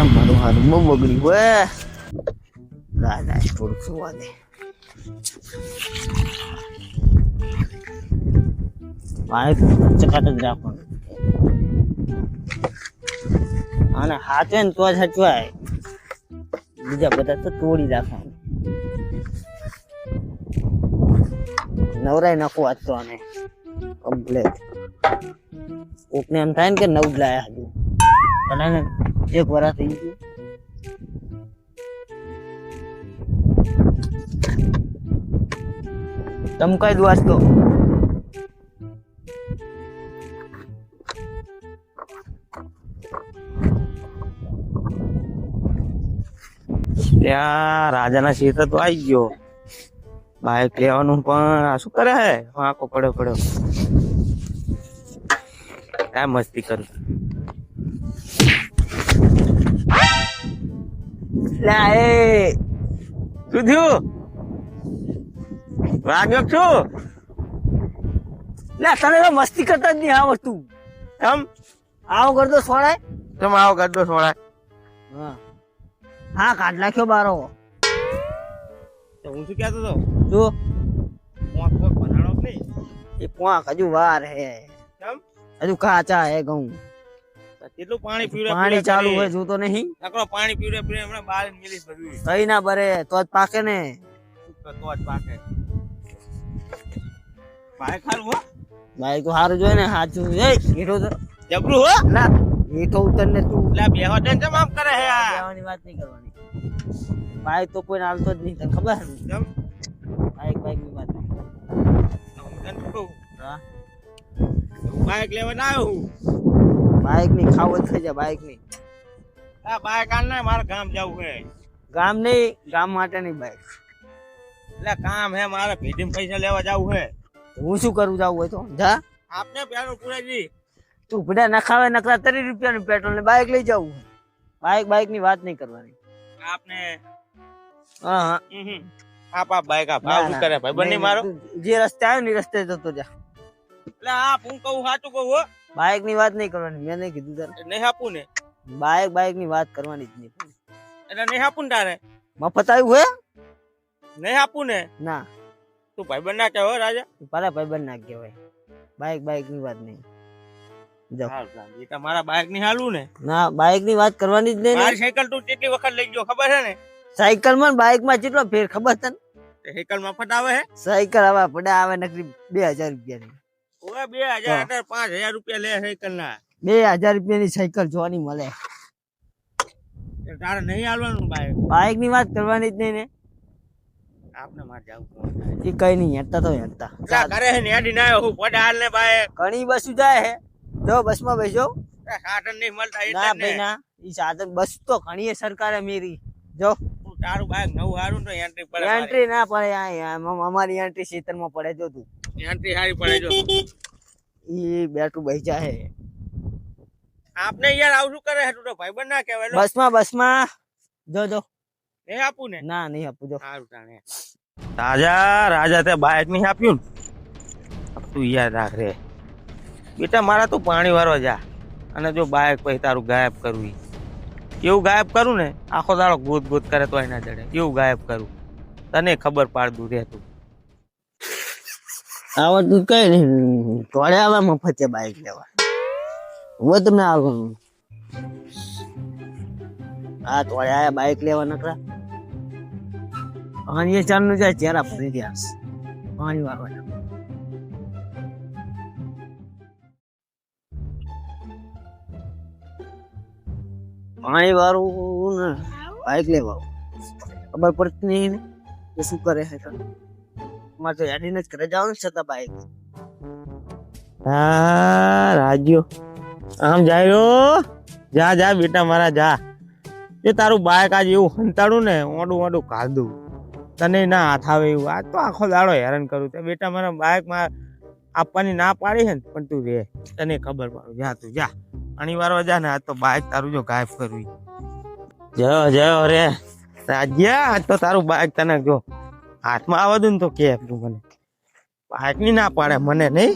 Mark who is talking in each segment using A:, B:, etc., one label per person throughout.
A: મારું હારું બહુ બગડ્યું હોય રાજા થોડુંક સુવા દે બાઈક ચકાટ જ રાખવાનું અને હાથે ને તો જ હચવાય બીજા બધા તો તોડી રાખવાનું નવરાય નાખો આજ તો આને કમ્પ્લેટ કોકને એમ થાય ને કે નવ જ લાયા હજુ અને એક વરા થઈ ગયું ચમકાઈ દો આજ તો ત્યાં રાજાના ક્ષેત્ર તો આવી ગયો બાઈક લેવાનું પણ શું કરે હે આંખો પડ્યો ક્યાં મસ્તી કરું શું થયું વાગ્યો છું લે તને તો મસ્તી કરતા જ નહીં આ વસ્તુ એમ આવો કરતો સોળાય તમે આવો કરતો સોળાય હા કાઢ નાખ્યો બારો હું શું કહેતો હતો જો પોંક બનાવો નહીં એ પોંક હજુ વાર હે કેમ હજુ કાચા હે ઘઉં કેટલું પાણી પીવડે પાણી ચાલુ હોય જોતો નહીં નકરો પાણી પીવડે હમણાં બહાર મિલીશ બધું કઈ ના બરે તો જ પાકે ને તો જ પાકે બાઈક હારું હો બાઈક તો હારું જોઈ ને સાચું એ હીરો તો જબરું હો ના હીઠો ઉતર ને તું લે બેહો ટેન જમ આમ કરે હે આ બેહવાની વાત નહીં કરવાની બાઈક તો કોઈ આવતો જ નહીં તને ખબર છે કેમ બાઈક ની વાત નહીં હું તને કહું હા બાઈક લેવા ના આવ્યો હું બાઈક ની ખાવત થઈ જાય બાઈક ની આ બાઈક આન ના મારા ગામ જવું હે ગામ નહીં ગામ માટે નહીં બાઈક એટલે કામ હે મારે ભેડીમ પૈસા લેવા જવું હે હું શું કરું જાવું હોય તો જા આપને પેટ્રોલ પુરાજી તું ભડા નખાવે નકરા 30 રૂપિયાનું પેટ્રોલ ને બાઈક લઈ જવું બાઈક ની વાત નહીં કરવાની આપને હા આપ બાઈક આ ભાવ શું કરે ભાઈ બની મારો જે રસ્તે આવ્યો ને રસ્તે જતો જા એટલે આ હું કહું સાચું કહું હો બાઈક ની વાત નહીં કરવાની મેં નહીં કીધું તારે નહીં આપું ને બાઈક ની વાત કરવાની જ નહીં એટલે નહીં આપું ને તારે મફત આવ્યું હે નહીં આપું ને ના તું ભાઈબંધ ના કહેવો રાજા પાલા ભાઈબંધ ના કહેવાય બાઈક ની વાત નહીં તમારા બાઈક ની હાલું ને ના બાઈક ની વાત કરવાની જ નહીં મારી સાયકલ તું કેટલી વખત લઈ ગયો ખબર છે ને સાયકલ માં બાઈક માં કેટલો ફેર ખબર તને સાયકલ મફત આવે હે સાયકલ આવે પડે આવે નકરી 2000 રૂપિયા ની ઓએ 2000 5000 રૂપિયા લે સાયકલ ના 2000 રૂપિયા ની સાયકલ જોવાની મળે તારે નહીં હાલવાનું બાઈક ની વાત કરવાની જ નહીં ને આપને માર જાવું એ કઈ નહીં હેડતા તો હેડતા કરે હે નેડી ના હું પડે હાલ ને ભાઈ ઘણી બસ જાય હે જો બસ માં બેસો સાધન નહીં મળતા ના ભાઈ ના ઈ સાધન બસ તો ઘણી સરકારે મેરી જો તારું બાઈક નવું હારું તો એન્ટ્રી ના પડે અમારી એન્ટ્રી ક્ષેત્ર માં પડે જો તું એન્ટ્રી હારી પડે જો ઈ બેઠું બેસા હે આપને યાર આવું શું કરે હે તું તો ભાઈબંધ ના કહેવાય બસ માં જો નહીં આપું ને ના નહીં આપું જો સારું તાણે રાજા તે બાઈક નહીં આપ્યું તું યાદ રાખ રે બેટા મારા તું પાણી વાળવા જા અને જો બાઈક પછી તારું ગાયબ કરવું કેવું ગાયબ કરું ને આખો તારો ગોત કરે તો ના ચડે કેવું ગાયબ કરું તને ખબર પાડતું રે તું આવડતું કઈ નહીં તોડે આવે મફત બાઈક લેવા હું તમને આવવાનું હા તોડે આયા બાઈક લેવા નકરા પાણી ચાલ નું જાય ચહેરા ફરી ગયા પાણી વાળવા પાણી વાળું ને બાઈક લેવા ખબર પડતી નહીં ને કે શું કરે છે મારે તો હેડીને જ ઘરે જવાનું છતાં બાઈક હા રાજ્યો આમ જાય જા બેટા મારા જા એ તારું બાઈક આજે એવું હંતાડું ને ઓડું કાઢું તને ના હાથ આવે એવું આજ તો આખો દાડો હેરાન કરું તે બેટા મારા બાઈક માં આપવાની ના પાડી છે ને પણ તું રે તને ખબર પાડું જા તું જા પાણી વાળવા જા ને આજ તો બાઈક તારું જો ગાયબ કરવી જયો રે રાજ્યા આજ તો તારું બાઈક તને જો હાથમાં આવવા દઉં ને તો કે તું મને બાઈક ની ના પાડે મને નહીં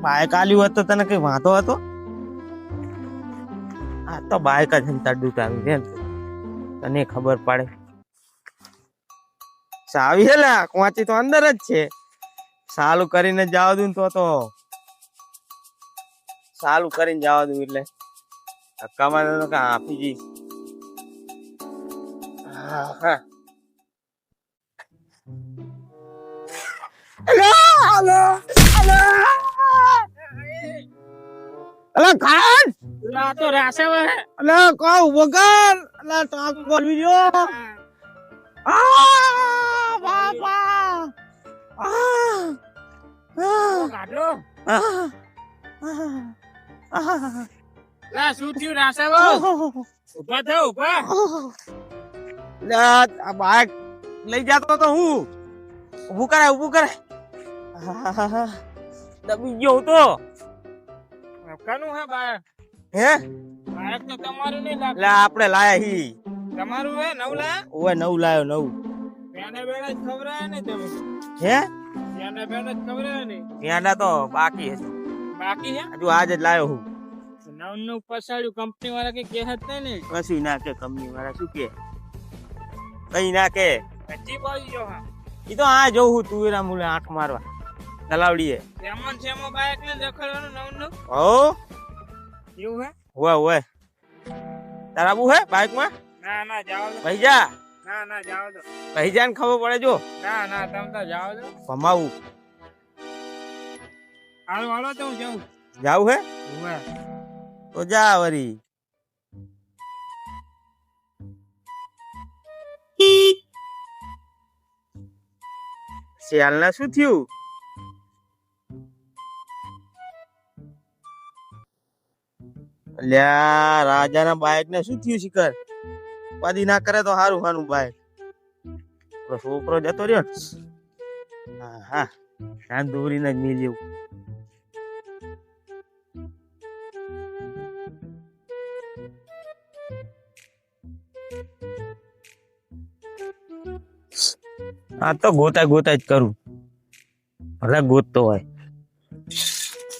A: બાઈક આલ્યું હોત તો તને કઈ વાંધો હતો આ તો બાઈક જ હંતાડું તારું છે તને ખબર પડે ચાવી હે લા કોંચી તો અંદર જ છે ચાલુ કરીને જવા દઉં તો ચાલુ કરીને જવા દઉં એટલે ધક્કામાં તો આપી જઈશ હા અલા ખાન
B: લા તો રાસે વે
A: અલા કહું વગર અલા તો આપ બોલવી જો બાપા
B: કાઢલો
A: આ
B: લા શું થયું રાસે વે ઉભા થા ઉભા
A: આ બાઈક લઈ જતો તો હું ઊભું કરે દબી ગયો તો
B: કનું હે બાર
A: હે
B: બાળક તો તમારું નહીં લાગે
A: એટલે આપણે લાયા હી
B: તમારું હે નવ લા
A: ઓય નવ લાયો નવ
B: બેને બેને જ ખવરાય ને તમે
A: હે
B: બેને બેને જ ખવરાય ને
A: પેંડા તો બાકી હશે
B: બાકી હે
A: હજુ આજ જ લાયો હું
B: નવ નું પસાડ્યું કંપની વાળા કે કહેત નહીં ને
A: કશું ના કે કંપની વાળા શું કે કઈ ના કે
B: કચ્ચી બાજુ જો હા
A: ઈ તો આ જોઉં હું તુવેરા મુલે આંખ મારવા તલાવડીએ
B: સેમન સેમો બાઈક ને રખડવાનું નવ નું
A: હો
B: એવું હે
A: ઓય તારા બુ હે બાઈક માં
B: ના ના જાવ દો
A: ભૈજા
B: ના ના જાવ દો
A: ભૈજા ને ખબર પડે જો
B: ના ના તમે તો જાવ દો
A: ભમાવું
B: હાલો હાલો તો હું જાઉં
A: જાવું હે
B: ઉવે
A: તો જા વરી શિયાળના શું થયું અલ્યા રાજાના બાઈક ને શું થયું શિખર પાદી ના કરે તો હારું હાનું બાઈક છોકરો જતો રહ્યો હા શાંત દોરીને જ મિલ્યું હા તો ગોતા જ કરું ભલે ગોતતો હોય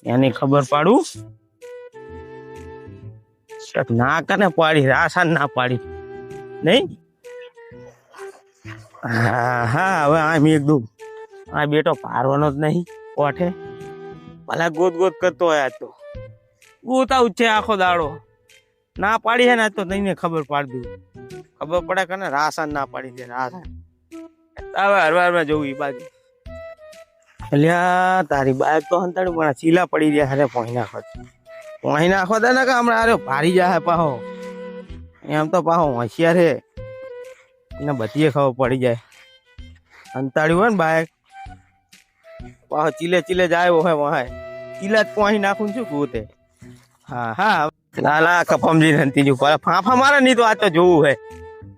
A: એની ખબર પાડું ના કને પાડી આસાન ના પાડી નહીં હા હવે આમ એકદમ આ બેટો પારવાનો જ નહીં કોઠે ભલે ગોત કરતો હોય આજ તો ગોતા છે આખો દાડો ના પાડી છે ને આજ તો તઈને ખબર પાડી દઉં ખબર પડે કે ને રાસાન ના પાડી દે રાસાન હવે હરવા જવું એ બાજુ અલ્યા તારી બાઈક તો હંતાડું પણ ચીલા પડી રહ્યા અરે પોઈ નાખો દે ને કે હમણાં અરે ભારી જાય પાહો એમ તો પાહો હોશિયાર હે એને બધી ખબર પડી જાય હંતાડ્યું હોય ને બાઈક પાહો ચીલે જાય હોય વહાય ચીલા જ પોઈ નાખું શું ગોતે હા ના કપમજી હંતી જવું ફાંફા મારે નહીં તો આ તો જોવું હે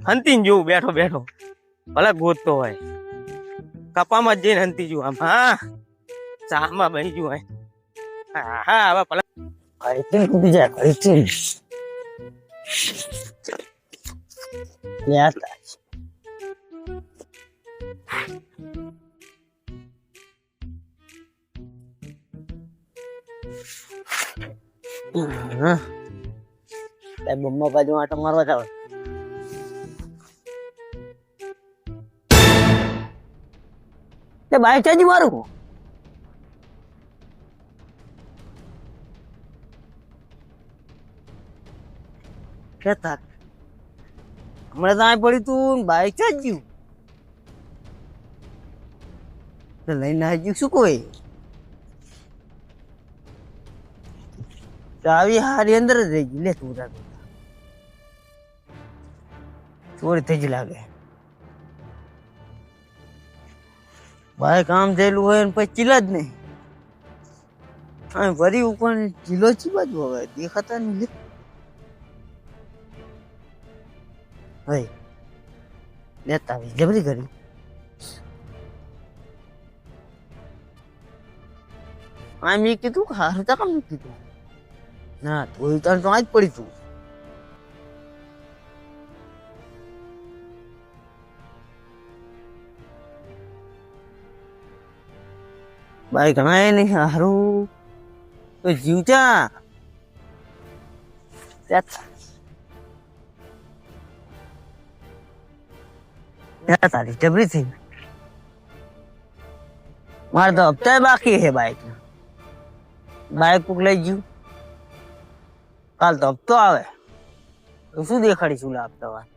A: હંતી ને જોવું બેઠો ભલે ગોતતો હોય કપામાં જઈને હંતી જવું આમ હા ચામાં બહી જવું હોય હા હવે ભલે બીજા મમ્મા બાજુ આટો મારવા જાવ બાઈક ચાજી મારું કેતા હમણાં તો આ પડી તું બાઈક ચાજ્યું લઈને આવી શું કોઈ ચાવી હારી અંદર જ રહી ગઈ લે તું ચોરી થઈ જ લાગે બાઈક આમ થયેલું હોય ને પછી ચીલા જ નહીં વરી ઉપર ચીલો ચી બાજુ હવે દેખાતા નહીં લે ભાઈ લેતા આવી જબરી કરી મેં કીધું હારું તા કામ કીધું ના તું તો આજ પડી તું ભાઈ ઘણા નહીં હારું તો જીવતા યા તારી જબરી થઈ મારે તો હપ્તા બાકી છે બાઈક કોક લઈ ગયું કાલ તો હપ્તો આવે તો શું દેખાડીશું હપ્તા વાર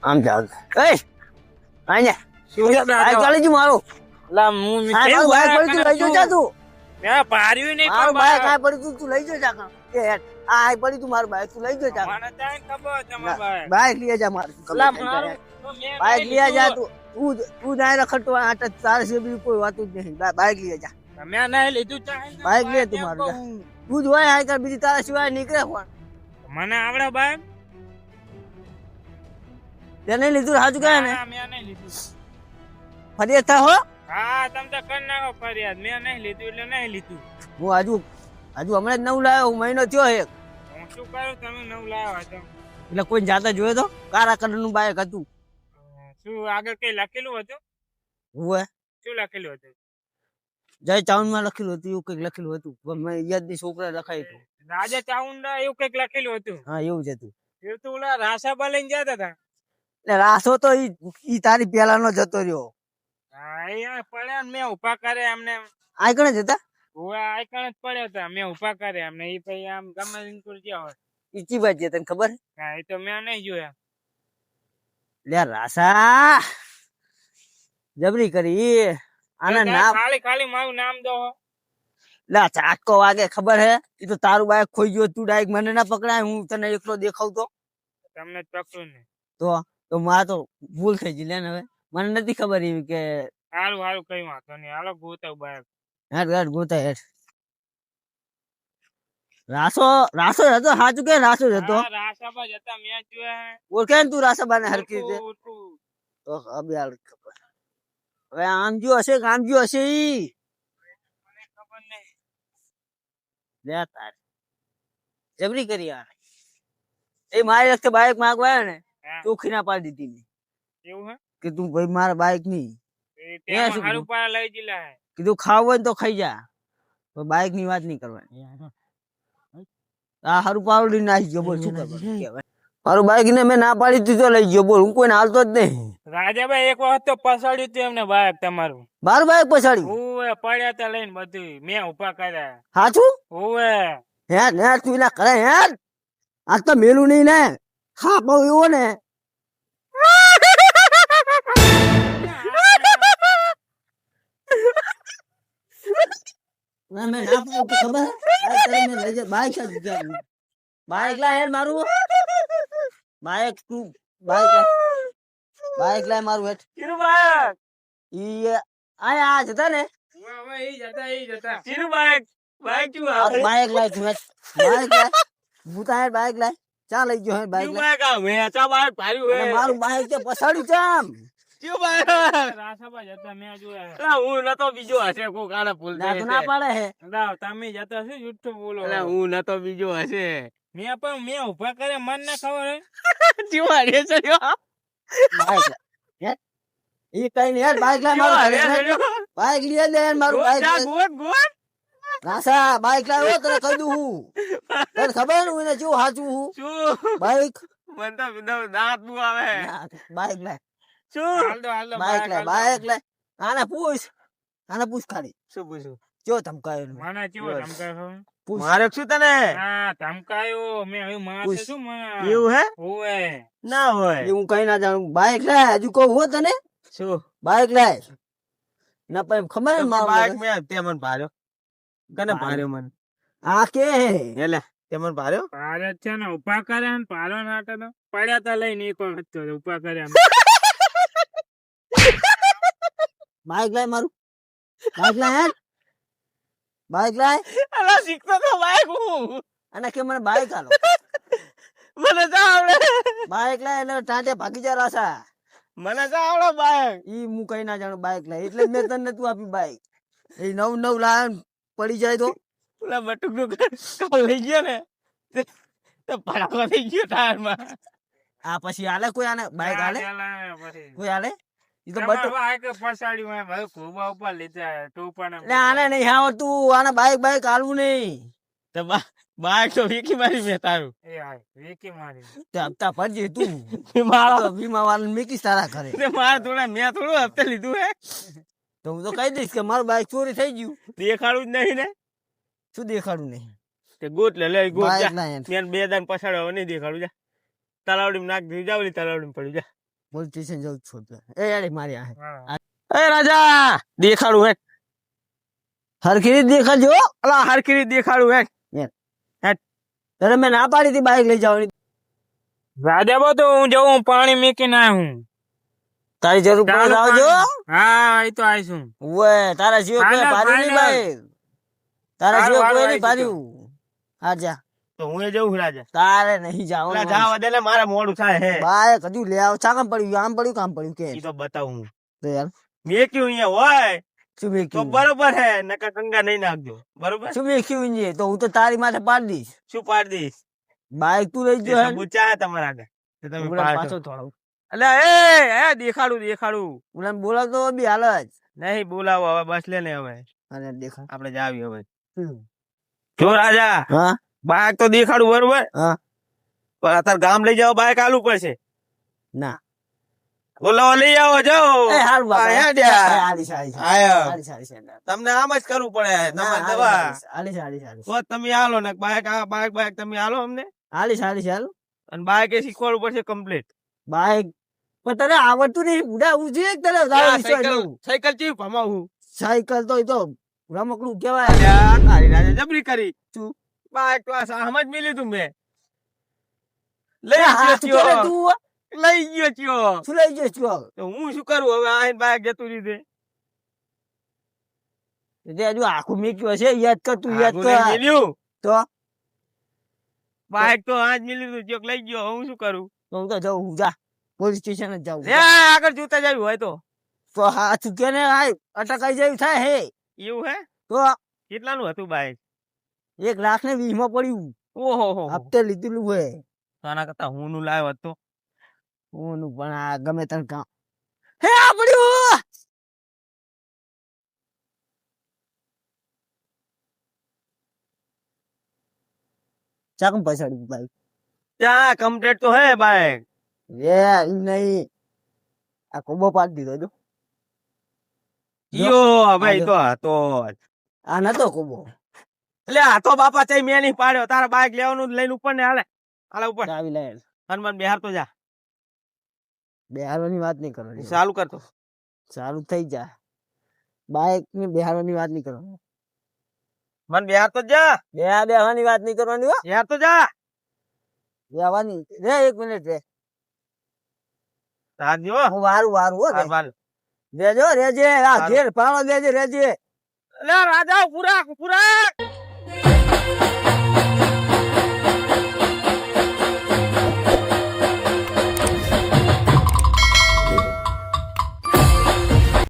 A: આમ ચાલ એ આને
B: શું છે
A: બાઈક ચાલી ગયું મારું
B: લા હું
A: બાઈક પડી તું લઈ જો જા તું
B: મેં પાર્યું નહીં
A: મારું બાઈક આ પડી તું લઈ જો જા એ આ પડી તું મારું બાઈક તું લઈ જો જા
B: મને તાઈ ખબર તમાર ભાઈ
A: બાઈક લઈ જા મારું
B: લા મારું
A: બાઈક લઈ જા તું ના રખડતો આ તારે છે બીજું કોઈ વાતું જ નહીં બાઈક લઈ જા
B: મેં નહીં લીધું ચાઈ
A: બાઈક લે તું મારું તું જ હોય આ કર બીજી તારા સિવાય નીકળે કોણ
B: મને આવડે બાઈક
A: તે નહીં લીધું હાજુ કહે ને
B: મેં નહીં લીધું
A: ફરિયાદ થા હો
B: હા તમે તો કરી નાખો ફરિયાદ મેં નહીં લીધું એટલે નહીં લીધું
A: હું હજુ હમણાં જ નવું લાવ્યો મહિનો થયો એક
B: હું શું કરું તમે નવું લાવ્યા છો
A: એટલે કોઈ જાતા જોયો તો કારા કલર નું બાઈક હતું
B: શું આગળ કઈ લખેલું હતું
A: હોય
B: શું લખેલું હતું
A: જય ચાઉન માં લખેલું હતું એવું કઈક લખેલું હતું મેં યાદ ની છોકરા લખાયું હતું
B: રાજા ચાઉંડા એવું કઈક લખેલું હતું
A: હા એવું જ હતું
B: એ તો ઓલા રાસાબા લઈને જતા હતા
A: એટલે રાસો તો ઈ તારી પેલા નો જતો રહ્યો
B: હા એ પડ્યા ને મેં ઉભા કરે એમને
A: આ કણે જતા
B: આઈકણ જ પડ્યા હતા મેં ઉભા કરે એમને એ પછી આમ ગમે ગયા હોય
A: ઈચી બાજ છે તને ખબર
B: હા એ તો મેં નહીં જોયા
A: લે રાસા જબરી કરી આના નામ
B: ખાલી મારું નામ દો
A: લે ચાટકો વાગે ખબર હે ઈ તો તારું બાઈક ખોઈ ગયો તું ડાયરેક્ટ મને ના પકડાય હું તને એકલો દેખાવતો
B: તમને જ પકડું ને
A: તો મારે તો ભૂલ થઈ ગઈ લે ને હવે મને નથી ખબર એવી કે
B: હારું કઈ વાંધો નહીં હાલો ગોતાવ બાઈક
A: હેડ ગોતા હેડ રાસો હતો સાચું કે રાસો જ હતો
B: રાસાબા જતા મેં જોયા
A: ઓળખે ને તું રાસાબા ને હરકી રીતે તો હવે ખબર હવે આમ જો હશે કે આમ જો હશે ઈ
B: ખબર નહીં
A: લે તાર જબરી કરી યાર એ મારી વખતે બાઈક માંગવા ને ચોખ્ખી ના પાડી દીધી
B: એવું હે
A: કે તું ભાઈ મારા બાઈક ની
B: હારું પાડા લઈ જીલા
A: કીધું ખાવું હોય ને તો ખાઈ જા બાઈક ની વાત નહીં કરવાની આ હારું પાવડી નાખી ગયો બોલ શું કરવાનું મારું બાઈક ને મેં ના પાડી દીધો લઈ ગયો બોલ હું કોઈને હાલતો જ નહીં
B: રાજાભાઈ એક વખત તો પછાડ્યું તું એમને બાઈક તમારું
A: મારું બાઈક પછાડ્યું
B: ઓવે પડ્યા તા લઈને બધું મેં ઉભા કર્યા
A: સાચું
B: ઓવે
A: હેડ તું ના કરે હેડ આ તો મેલું નહીં ને હા બહુ એવો ને બાઈક લાય મારું બાઈક તું બાઈક લાય મારું હેઠ ઈ આ જતા ને બાઈક લાય તું હેઠ બાઈક લાય ભૂતા હેઠ બાઈક લાય ચા લઈ ગયો બાઈક મારું બાઈક તે પછાડ્યું ચામ
B: હું નતો બીજો હશે કોક આને ભૂલ
A: ના પાડે હે
B: તમે જતા છો જુઠ્ઠું બોલો
C: હું નતો બીજો હશે
B: મેં ઉભા કરે મન ના ખબર
A: એ કઈ નઈ યાર બાઈક લાય મારું બાઈક લઈ લે મારું બાઈક રાસા બાઈક લાવ્યો તને કહી દઉં હું તને ખબર હું એને કેવું સાચું હું બાઈક
C: મને તો દાંત બુ આવે
A: બાઈક લાય
B: બાઈક
A: લાય આને પૂછ ખાલી
C: શું પૂછું
A: કેવો ધમકાયો
B: મને કેવો ધમકાયો
C: મારે શું તને
B: ધમકાયો મેં હવે મારે શું
C: એવું હે
B: ઓવે
C: ના હોય
A: હું કઈ ના જાણું બાઈક લાય હજુ કહું હો તને
C: શું
A: બાઈક લાય ના પછી ખબર ને
C: બાઈક મેં તે મને ભાર્યો કને ભાર્યો મને
A: આ કે
C: એટલે તે મને ભાર્યો
B: ભારત છે ને ઉભા કરે ને પાલો નાટે તો પડ્યા તા લઈને એક વખત ઉભા કર્યા
A: બાઈક લાય મારું બાઈક લાય
C: અલા શીખતો તો બાઈક હું
A: અને કે મને બાઈક આલો
C: મને જા આવડે
A: બાઈક લાય એટલે ટાંટે ભાગી જા રાસા
C: મને જા આવડે બાઈક
A: ઈ હું કઈ ના જાણું બાઈક લાય એટલે મેં તને તું આપી બાઈક એ નવ લાય પડી જાય તો
C: પેલા બટુક નું કાલ લઈ ગયો ને તો ભડાકો થઈ ગયો ટાયર માં
A: આ પછી હાલે કોઈ આને બાઈક હાલે કોઈ હાલે ઈ તો
B: પછાડ્યું ભાઈ ખોબા ઉપર લીધા ટોપા
A: આને નહીં આવડતું આને બાઈક હાલવું નહીં
C: તો બાઈક તો વીકી મારી મેં તારું
B: એ હાય વીકી મારી
A: તે હપ્તા ભરજે તું
C: મારો
A: તો વીમા વાળાને મેકી તારા ઘરે
C: તે મારા થોડા મેં થોડું હપ્તે લીધું હે
A: તો હું તો કહી દઈશ કે મારું બાઈક ચોરી થઈ ગયું.
C: દેખાડું જ નહીં ને
A: શું દેખાડું નહીં?
C: તે ગોત લે ગોત
A: બાઈક
C: જા
A: ના યાર.
C: મેં 2 દાન પછાડો હવે નહીં દેખાડું જા તલાવડીમાં નાખ દીધું જાવલી તલાવડીમાં પડ્યું જા
A: પોલીસ સ્ટેશન જવું છું તો. એ યાર મારી આ
B: હા
C: એ રાજા દેખાડું હે
A: હરખી રીતે દેખાડજો.
C: અલા હરખી રીતે દેખાડું હે
A: ત્યારે મેં ના પાડી હતી બાઈક લઈ જવાની.
B: રાજા બો તો હું જઉં પાણી મેકીને આવું
A: તારી જરૂર પડે તો આવજો.
B: હા એ તો આવીશું
A: ઓય તારા જીવ કોઈ
B: Final,
A: પાડ્યું નહીં
B: final.
A: બાઈક. તારા
B: સારું,
A: જીવ
B: સારું,
A: કોઈ નહીં
B: આવીશું.
A: પાડ્યું. હા જા.
C: તો હું જઉં રાજા
A: તારે નહીં
C: અલા
A: જવાનું.
C: જાવા દે ને મારા મોડું થાય હે
A: બાઈક હજુ લે આવ. ચા કામ પડ્યું? આમ પડ્યું કામ પડ્યું કે
C: ઈ તો બતાવું હું
A: તો યાર
C: મેં ક્યું અહીંયા હોય
A: શું મેં
C: તો
A: કીધું?
C: બરોબર હે નકર ગંગા નહીં નાખજો બરોબર
A: શું મેં કીધું છે? તો હું તો તારી માથે પાડી દઈશ.
C: શું પાડ દઈશ
A: બાઈક તું લઈ
C: તે
A: ગયો હે ને?
C: સબૂત ચાહે તમારા આગળ તે તમે
A: ઉગડા
C: પાડ
A: પાછો
C: કરો.
A: થોડો
C: અલા એ દેખાડું
A: ઉલાને બોલાવતો બી હાલ જ.
C: નહીં બોલાવો હવે બસ લે ને હવે
A: અને દેખા.
C: આપણે જાવી હવે
A: હમ.
C: જો રાજા
A: હા
C: બાઈક તો દેખાડું બરોબર
A: હા
C: પણ અત્યારે ગામ લઈ જાવ બાઈક આલું પડશે
A: ના
C: બોલો લઈ આવો જાઓ
A: એ હારું બાપા.
C: આ હેડ યાર.
A: હારી સારી સારી.
C: આયો.
A: હારી સારી સારી.
C: તમને આમ જ કરવું પડે
A: ના,
C: તમારી
A: હારી
C: દવા
A: સારી સારી સારી.
C: તો જ તમે આલો ને બાઈક તમે આલો અમને
A: હારી સારી સારી.
C: અને બાઈક એ શીખવાડવું પડશે કમ્પ્લીટ
A: બાઈક પણ તને આવડતું નહીં. બુડા ઉજી એક તને તારો વિશ્વાસ નહીં.
C: સાયકલ ચીપ ભમાવું
A: સાયકલ તો એ તો રમકડું કહેવાય.
C: અલ્યા, તારી રાજા જબરી કરી તું બાઈક તો આ સમજ મિલી તું મેં લઈ
A: એ હાથ
C: ગયો
A: કરે
C: ચિયો.
A: તું.
C: લઈ ગયો ચિયો.
A: શું લઈ ગયો છો?
C: તો હું શું કરું હવે આઈને બાઈક જતું રીધે
A: તે હજુ આખું મેક્યું હશે. યાદ કર તું યાદ
C: આગું નહીં
A: કર.
C: મિલ્યું.
A: તો
C: બાઈક તો આજ મિલી તું ચોક લઈ ગયો હવે હું શું કરું
A: હું તો જાઉં. જા પોલીસ સ્ટેશન જ જાઉં.
C: લે આગળ જોતા જાવ હોય તો
A: તો હા ચૂકે ને અટકાઈ જેવું થાય હે.
C: એવું હે
A: તો
C: કેટલાનું હતું બાઈક
A: 1,20,000 ને 20 માં પડ્યું.
C: ઓહો હો
A: હપ્તે લીધેલું હોય.
C: આના કરતા હું નું લાવ્યો હતો
A: ઓનું પણ આ ગમે તને કામ. હે આ પડ્યું. ચાકમ પછાડ્યું બાઈક.
C: ત્યાં કમ્પ્લીટ તો હે બાઈક
A: એ ઈ નહીં. આ કોબો પાડી દીધો જો.
C: યો ભાઈ તો હતો જ.
A: આ નતો કોબો.
C: એટલે આ તો બાપા ચઈ મેં નહીં પાડ્યો તારા બાઈક લેવાનું લઈને ઉપર ને હાલે હાલે ઉપર
A: ચાવી લે.
C: હનુમાન બિહાર તો જા
A: બેહારવાની વાત નહીં કરવાની.
C: ચાલુ કરતો
A: સારું થઈ જાય. બાઈક ની બેહારવાની વાત નહીં કરવાની.
C: મન બિહાર તો જા
A: બેહવાની વાત નહીં કરવાની હો.
C: બિહાર તો જા
A: બેહવાની રે 1 મિનિટ રે.
C: તાજો
A: હું વારું હો.
C: હાર વાલ.
A: રેજો રેજે આ ઘેર પાળો દેજે રેજે.
C: અલે રાજા પૂરા